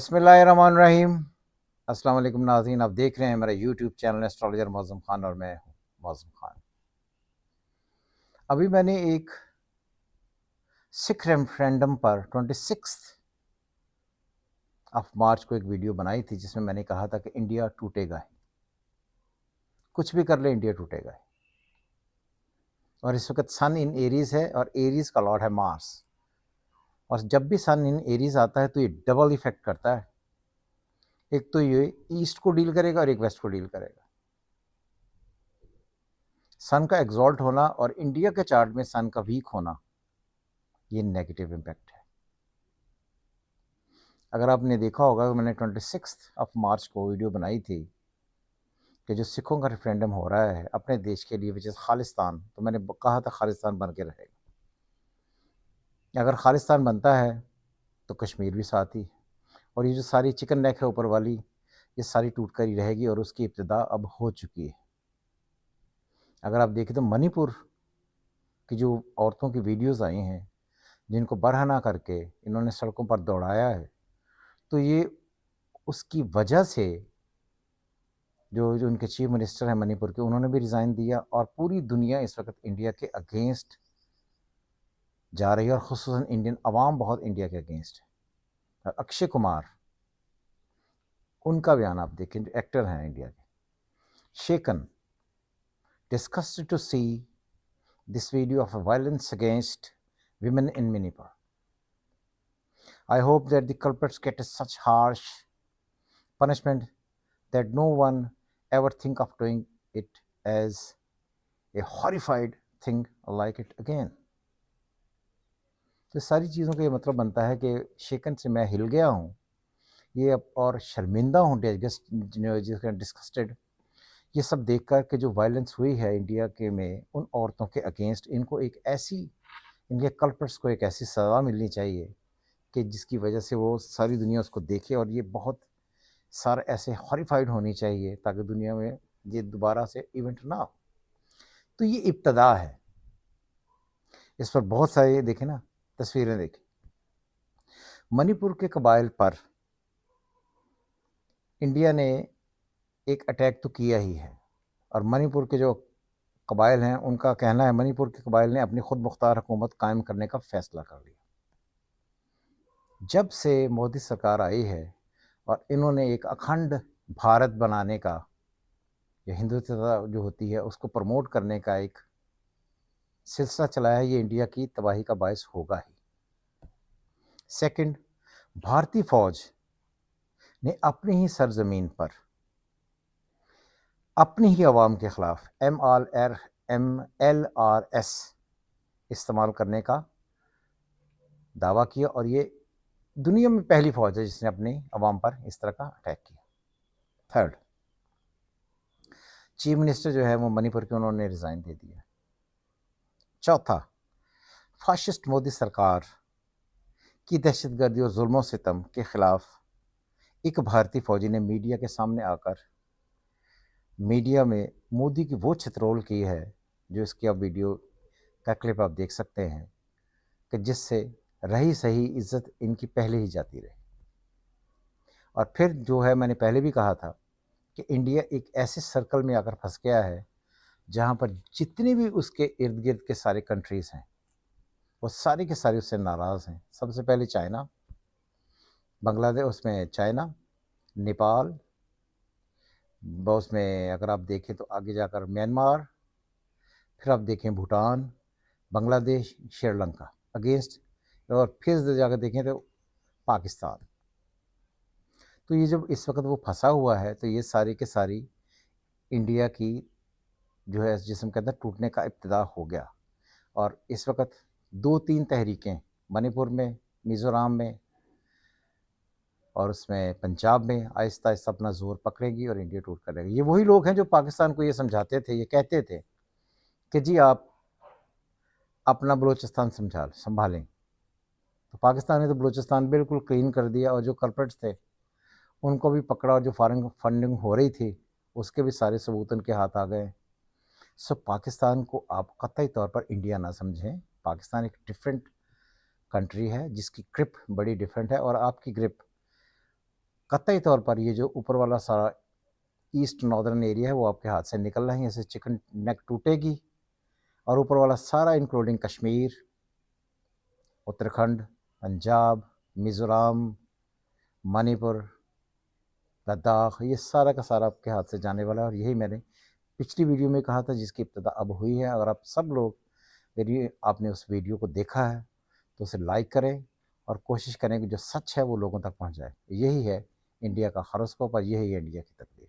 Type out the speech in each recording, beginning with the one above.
बिस्मिल्लाहिर्रहमानिर्रहीम। अस्सलाम वालेकुम नाज़रीन, आप देख रहे हैं मेरा YouTube channel astrologer Mauzam Khan और मैं हूँ मौज़म खान। अभी मैंने एक सिख रेफरेंडम पर 26 ऑफ मार्च को एक वीडियो बनाई थी जिसमें मैंने कहा था कि इंडिया टूटेगा ही, कुछ भी कर ले इंडिया टूटेगा ही। और इस वक्त सन इन एरीज़ है और एरीज़ का लॉर्ड है मार्स, और जब भी सन इन एरीज़ आता है तो ये डबल इफेक्ट करता है। एक तो ये ईस्ट को डील करेगा और एक वेस्ट को डील करेगा। सन का एग्जॉल्ट होना और इंडिया के चार्ट में सन का वीक होना, ये नेगेटिव इम्पैक्ट है। अगर आपने देखा होगा मैंने 26 ऑफ मार्च को वीडियो बनाई थी कि जो सिखों का रेफरेंडम हो रहा है अपने देश के लिए विच इज़ खालिस्तान, तो मैंने कहा था खालिस्तान बन के रहेगा। अगर खालिस्तान बनता है तो कश्मीर भी साथ ही, और ये जो सारी चिकन नेक है ऊपर वाली, ये सारी टूट कर ही रहेगी और उसकी इब्तिदा अब हो चुकी है। अगर आप देखें तो मणिपुर की जो औरतों की वीडियोज़ आई हैं जिनको बरहना करके इन्होंने सड़कों पर दौड़ाया है, तो ये उसकी वजह से जो उनके चीफ मिनिस्टर हैं मणिपुर के, उन्होंने भी रिज़ाइन दिया और पूरी दुनिया इस वक्त इंडिया के अगेंस्ट जा रही है और ख़ुसूसन इंडियन अवाम बहुत इंडिया के अगेंस्ट है। और अक्षय कुमार, उनका बयान आप देखें, जो एक्टर हैं इंडिया के, शेकन, disgusted to see this video of violence against women in Manipur. I hope that the culprits get such harsh punishment that no one ever think of doing it as a horrified thing like it again. तो सारी चीज़ों का ये मतलब बनता है कि शेकन से मैं हिल गया हूँ ये और शर्मिंदा हूँ, डिस्कस्टेड ये सब देखकर कि जो वायलेंस हुई है इंडिया के में उन औरतों के अगेंस्ट, इनको एक ऐसी, इनके कल्प्रिट्स को एक ऐसी सज़ा मिलनी चाहिए कि जिसकी वजह से वो सारी दुनिया उसको देखे, और ये बहुत सारे ऐसे हॉरिफाइड होनी चाहिए ताकि दुनिया में ये दोबारा से इवेंट ना हो। तो ये इब्तदा है, इस पर बहुत सारे देखें ना, तस्वीरें देखें। मणिपुर के कबाइल पर इंडिया ने एक अटैक तो किया ही है, और मणिपुर के जो कबाइल हैं उनका कहना है मणिपुर के कबाइल ने अपनी खुद मुख्तार हुकूमत कायम करने का फैसला कर लिया। जब से मोदी सरकार आई है और इन्होंने एक अखंड भारत बनाने का, या हिंदुत्वता जो होती है उसको प्रमोट करने का एक सिलसिला चलाया है, ये इंडिया की तबाही का बायस होगा ही। सेकंड, भारतीय फौज ने अपनी ही सरजमीन पर अपनी ही आवाम के खिलाफ MLRS इस्तेमाल करने का दावा किया, और ये दुनिया में पहली फौज है जिसने अपनी आवाम पर इस तरह का अटैक किया। थर्ड, चीफ मिनिस्टर जो है वो मणिपुर के, उन्होंने रिज़ाइन दे दिया। चौथा, फाशिस्ट मोदी सरकार की दहशतगर्दी और जुल्म सितम के खिलाफ एक भारतीय फौजी ने मीडिया के सामने आकर मीडिया में मोदी की वो छितरोल की है, जो इसकी आप वीडियो का क्लिप आप देख सकते हैं, कि जिससे रही सही इज्जत इनकी पहले ही जाती रही। और फिर जो है, मैंने पहले भी कहा था कि इंडिया एक ऐसे सर्कल में आकर फंस गया है जहाँ पर जितने भी उसके इर्द गिर्द के सारे कंट्रीज़ हैं वो सारे के सारे उससे नाराज़ हैं। सबसे पहले चाइना, बांग्लादेश, उसमें चाइना, नेपाल, उसमें अगर आप देखें तो आगे जाकर म्यांमार, फिर आप देखें भूटान, बांग्लादेश, श्रीलंका अगेंस्ट, और फिर जाकर देखें तो पाकिस्तान। तो ये जब इस वक्त वो फंसा हुआ है तो ये सारी के सारी इंडिया की जो है जिसम के अंदर टूटने का इब्तिदा हो गया। और इस वक्त 2-3 तहरीकें मणिपुर में, मिज़ोरम में और उसमें पंजाब में आहिस्ता आहिस्ता अपना जोर पकड़ेगी और इंडिया टूट करेगी। ये वही लोग हैं जो पाकिस्तान को ये समझाते थे, ये कहते थे कि जी आप अपना बलूचिस्तान संभालें। तो पाकिस्तान ने तो बलूचिस्तान बिल्कुल क्लीन कर दिया, और जो कल्प्रिट्स थे उनको भी पकड़ा, और जो फॉरेन फंडिंग हो रही थी उसके भी सारे सबूत उनके हाथ आ गए। सो पाकिस्तान को आप कतई तौर पर इंडिया ना समझें। पाकिस्तान एक डिफरेंट कंट्री है जिसकी ग्रिप बड़ी डिफरेंट है, और आपकी ग्रिप कतई तौर पर ये जो ऊपर वाला सारा ईस्ट नॉर्दर्न एरिया है वो आपके हाथ से निकल रहे हैं, ऐसे चिकन नेक टूटेगी। और ऊपर वाला सारा इंक्लूडिंग कश्मीर, उत्तराखंड, पंजाब, मिज़ोरम, मणिपुर, लद्दाख, ये सारा का सारा आपके हाथ से जाने वाला है। और यही मैंने पिछली वीडियो में कहा था, जिसकी इब्तिदा अब हुई है। अगर आप सब लोग मेरी आपने उस वीडियो को देखा है तो उसे लाइक करें और कोशिश करें कि जो सच है वो लोगों तक पहुंच जाए। यही है इंडिया का हॉरोस्कोप और यही है इंडिया की तकदीर।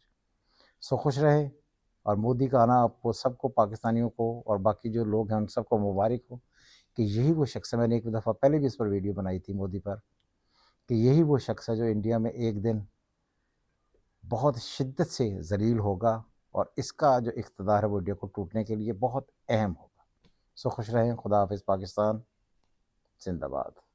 सो खुश रहे। और मोदी का आना आपको सबको, पाकिस्तानियों को और बाकी जो लोग हैं उन सबको मुबारक हो कि यही वो शख्स है। मैंने एक दफ़ा पहले भी इस पर वीडियो बनाई थी मोदी पर, कि यही वो शख्स है जो इंडिया में एक दिन बहुत शिद्दत से ज़लील होगा और इसका जो इक़्तिदार है वो इंडिया को टूटने के लिए बहुत अहम होगा। सो खुश रहें। खुदा हाफ़िज़। पाकिस्तान जिंदाबाद।